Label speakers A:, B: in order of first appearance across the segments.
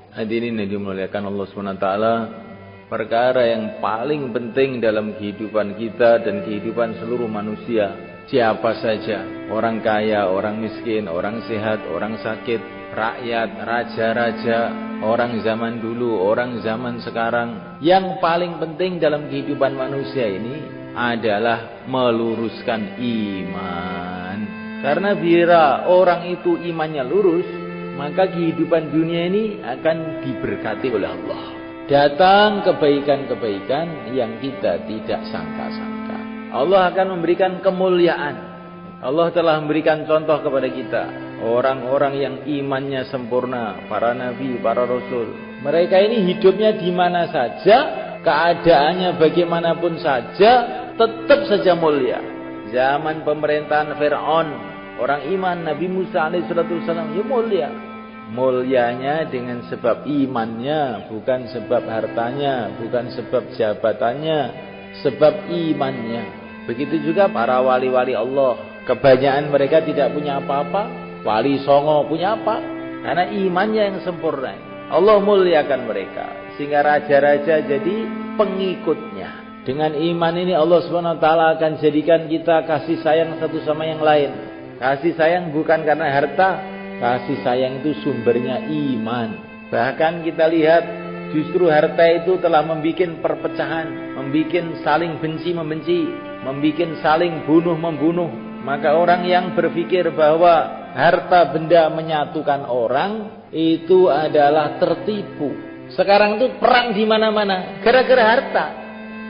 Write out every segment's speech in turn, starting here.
A: Hadirin yang dimuliakan Allah SWT, perkara yang paling penting dalam kehidupan kita dan kehidupan seluruh manusia, siapa saja, orang kaya, orang miskin, orang sehat, orang sakit, rakyat, raja-raja, orang zaman dulu, orang zaman sekarang, yang paling penting dalam kehidupan manusia ini adalah meluruskan iman. Karena bila orang itu imannya lurus, maka kehidupan dunia ini akan diberkati oleh Allah. Datang kebaikan-kebaikan yang kita tidak sangka-sangka. Allah akan memberikan kemuliaan. Allah telah memberikan contoh kepada kita. Orang-orang yang imannya sempurna, para nabi, para rasul. Mereka ini hidupnya di mana saja, keadaannya bagaimanapun saja, tetap saja mulia. Zaman pemerintahan Fir'aun, orang iman Nabi Musa alaihissalam, ya mulia. Mulianya dengan sebab imannya, bukan sebab hartanya, bukan sebab jabatannya, sebab imannya. Begitu juga para wali-wali Allah. Kebanyakan mereka tidak punya apa-apa. Wali Songo punya apa? Karena imannya yang sempurna. Allah muliakan mereka, sehingga raja-raja jadi pengikutnya. Dengan iman ini Allah SWT akan jadikan kita kasih sayang satu sama yang lain. Kasih sayang bukan karena harta, kasih sayang itu sumbernya iman. Bahkan kita lihat justru harta itu telah membuat perpecahan, membuat saling benci-membenci, membuat saling bunuh-membunuh. Maka orang yang berpikir bahwa harta benda menyatukan orang itu adalah tertipu. Sekarang itu perang di mana-mana gara-gara harta.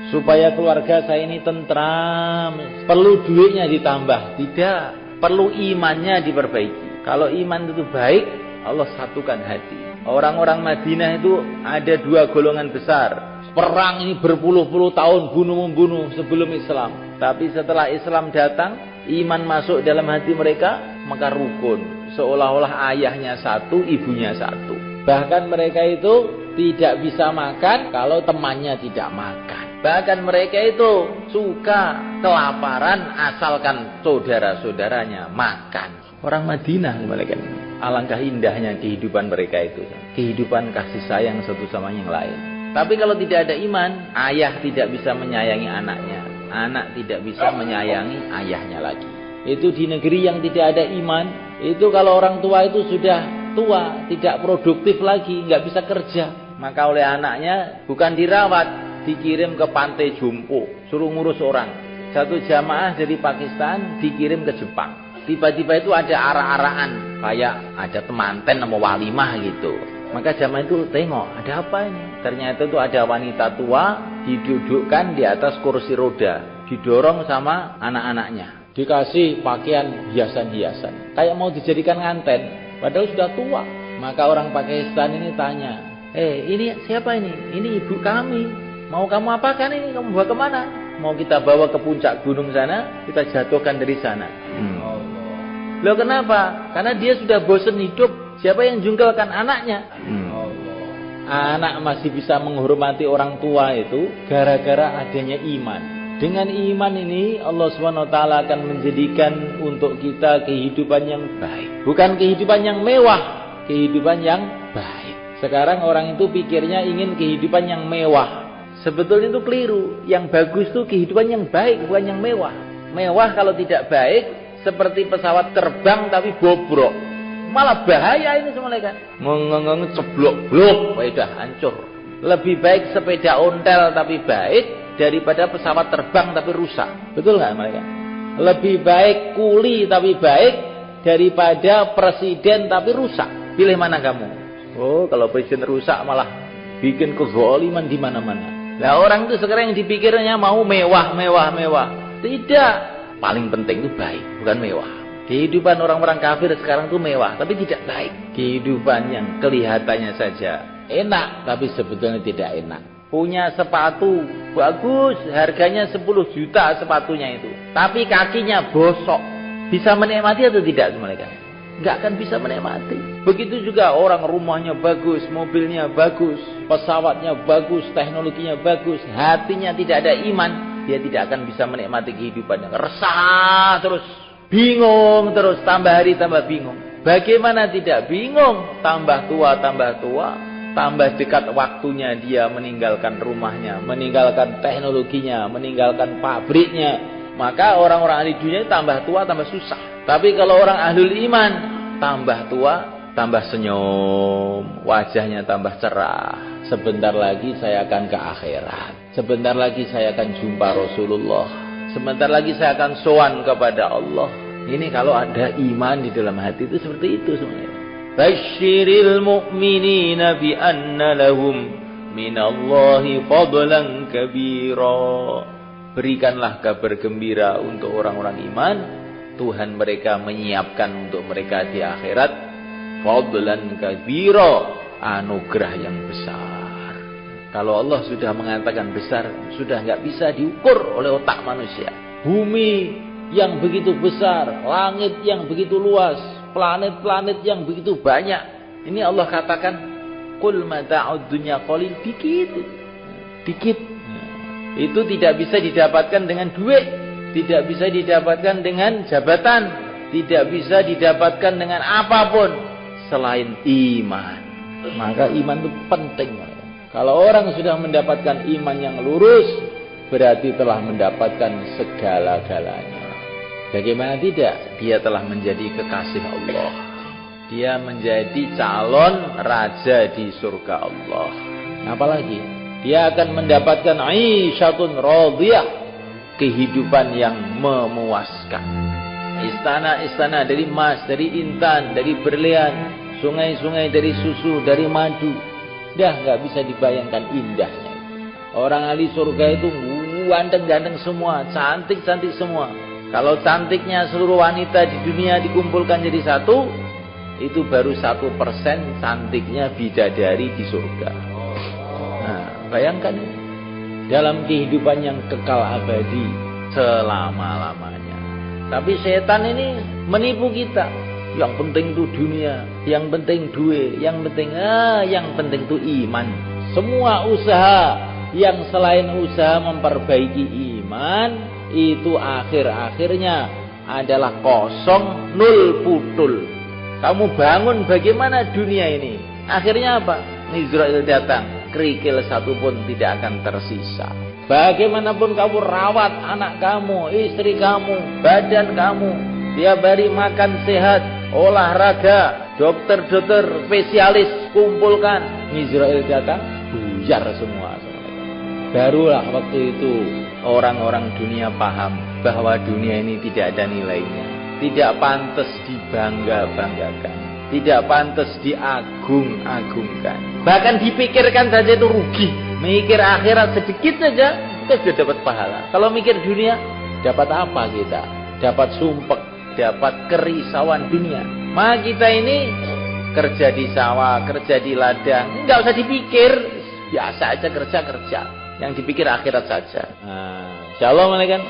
A: Supaya keluarga saya ini tentram, perlu duitnya ditambah? Tidak, perlu imannya diperbaiki. Kalau iman itu baik, Allah satukan hati. Orang-orang Madinah itu ada dua golongan besar. Perang ini berpuluh-puluh tahun bunuh-membunuh sebelum Islam. Tapi setelah Islam datang, iman masuk dalam hati mereka, maka rukun. Seolah-olah ayahnya satu, ibunya satu. Bahkan mereka itu tidak bisa makan kalau temannya tidak makan. Bahkan mereka itu suka kelaparan asalkan saudara-saudaranya makan. Orang Madinah mereka. Alangkah indahnya kehidupan mereka itu. Kehidupan kasih sayang satu sama yang lain. Tapi kalau tidak ada iman, ayah tidak bisa menyayangi anaknya. Anak tidak bisa menyayangi ayahnya lagi. Itu di negeri yang tidak ada iman. Itu kalau orang tua itu sudah tua, tidak produktif lagi, nggak bisa kerja. Maka oleh anaknya bukan dirawat, dikirim ke pantai jompo, suruh ngurus orang. Satu jamaah dari Pakistan dikirim ke Jepang. Tiba-tiba itu ada arak-arakan, kayak ada temanten sama walimah gitu. Maka jamaah itu tengok, ada apa ini? Ternyata itu ada wanita tua didudukkan di atas kursi roda, didorong sama anak-anaknya, dikasih pakaian hiasan-hiasan, kayak mau dijadikan nganten, padahal sudah tua. Maka orang Pakistan ini tanya, ini siapa ini? Ini ibu kami. Mau kamu apakan ini? Kamu bawa kemana? Mau kita bawa ke puncak gunung sana, kita jatuhkan dari sana. Loh kenapa? Karena dia sudah bosan hidup. Siapa yang jungkelkan anaknya? Anak masih bisa menghormati orang tua itu gara-gara adanya iman. Dengan iman ini Allah SWT akan menjadikan untuk kita kehidupan yang baik. Bukan kehidupan yang mewah, kehidupan yang baik. Sekarang orang itu pikirnya ingin kehidupan yang mewah. Sebetulnya itu keliru. Yang bagus itu kehidupan yang baik, bukan yang mewah. Mewah kalau tidak baik, seperti pesawat terbang tapi bobrok. Malah bahaya ini semua kan. Ceblok-blok, udah hancur. Lebih baik sepeda ontel tapi baik daripada pesawat terbang tapi rusak. Betul nggak mereka? Lebih baik kuli tapi baik daripada presiden tapi rusak. Pilih mana kamu? Oh, kalau presiden rusak malah bikin kezaliman di mana-mana. Nah, orang itu sekarang yang dipikirnya mau mewah. Tidak. Paling penting itu baik, bukan mewah. Kehidupan orang-orang kafir sekarang itu mewah, tapi tidak baik. Kehidupan yang kelihatannya saja enak, tapi sebetulnya tidak enak. Punya sepatu bagus, harganya 10 juta sepatunya itu. Tapi kakinya bosok. Bisa menikmati atau tidak mereka? Nggak akan bisa menikmati. Begitu juga orang rumahnya bagus, mobilnya bagus, pesawatnya bagus, teknologinya bagus, hatinya tidak ada iman, dia tidak akan bisa menikmati kehidupannya. Resah terus, bingung terus, tambah hari tambah bingung. Bagaimana tidak bingung? Tambah tua, tambah dekat waktunya dia meninggalkan rumahnya, meninggalkan teknologinya, meninggalkan pabriknya. Maka orang-orang ahli dunia tambah tua, tambah susah. Tapi kalau orang ahlul iman, tambah tua, tambah senyum, wajahnya tambah cerah. Sebentar lagi saya akan ke akhirat. Sebentar lagi saya akan jumpa Rasulullah. Sebentar lagi saya akan sowan kepada Allah. Ini kalau ada iman di dalam hati itu seperti itu sebenarnya. Basyiril mu'minina bi anna lahum minallahi fadlan kabira. Berikanlah kabar gembira untuk orang-orang iman. Tuhan mereka menyiapkan untuk mereka di akhirat fadlan kabira, anugerah yang besar. Kalau Allah sudah mengatakan besar, sudah nggak bisa diukur oleh otak manusia. Bumi yang begitu besar, langit yang begitu luas, planet-planet yang begitu banyak. Ini Allah katakan, qul mata'ud dunya qalil, dikit. Itu tidak bisa didapatkan dengan duit, tidak bisa didapatkan dengan jabatan, tidak bisa didapatkan dengan apapun selain iman. Maka iman itu penting. Kalau orang sudah mendapatkan iman yang lurus, berarti telah mendapatkan segala-galanya. Bagaimana tidak? Dia telah menjadi kekasih Allah. Dia menjadi calon raja di surga Allah. Apalagi? Dia akan mendapatkan aisyatun radiyah, kehidupan yang memuaskan. Istana-istana dari emas, dari intan, dari berlian, sungai-sungai dari susu, dari madu. Dah nggak bisa dibayangkan indahnya. Orang ahli surga itu ganteng-ganteng semua, cantik-cantik semua. Kalau cantiknya seluruh wanita di dunia dikumpulkan jadi satu, itu baru 1% cantiknya bidadari di surga. Nah, bayangkan ini. Dalam kehidupan yang kekal abadi selama-lamanya. Tapi setan ini menipu kita. Yang penting itu dunia, yang penting duit, yang penting itu iman. Semua usaha yang selain usaha memperbaiki iman, itu akhir-akhirnya adalah kosong, nul, putul. Kamu bangun bagaimana dunia ini? Akhirnya apa? Israel datang, kerikil satu pun tidak akan tersisa. Bagaimanapun kamu rawat anak kamu, istri kamu, badan kamu, tiap hari makan sehat, olahraga, dokter-dokter spesialis kumpulkan, Israel datang, buyar semua. Barulah waktu itu orang-orang dunia paham bahwa dunia ini tidak ada nilainya, tidak pantas dibangga-banggakan, tidak pantas diagung-agungkan, bahkan dipikirkan saja itu rugi. Mikir akhirat sedikit saja kita sudah dapat pahala. Kalau mikir dunia, dapat apa kita? Dapat sumpek, dapat kerisauan dunia. Maka kita ini kerja di sawah, kerja di ladang, nggak usah dipikir, biasa aja kerja. Yang dipikir akhirat saja. Nah, insyaallah kan.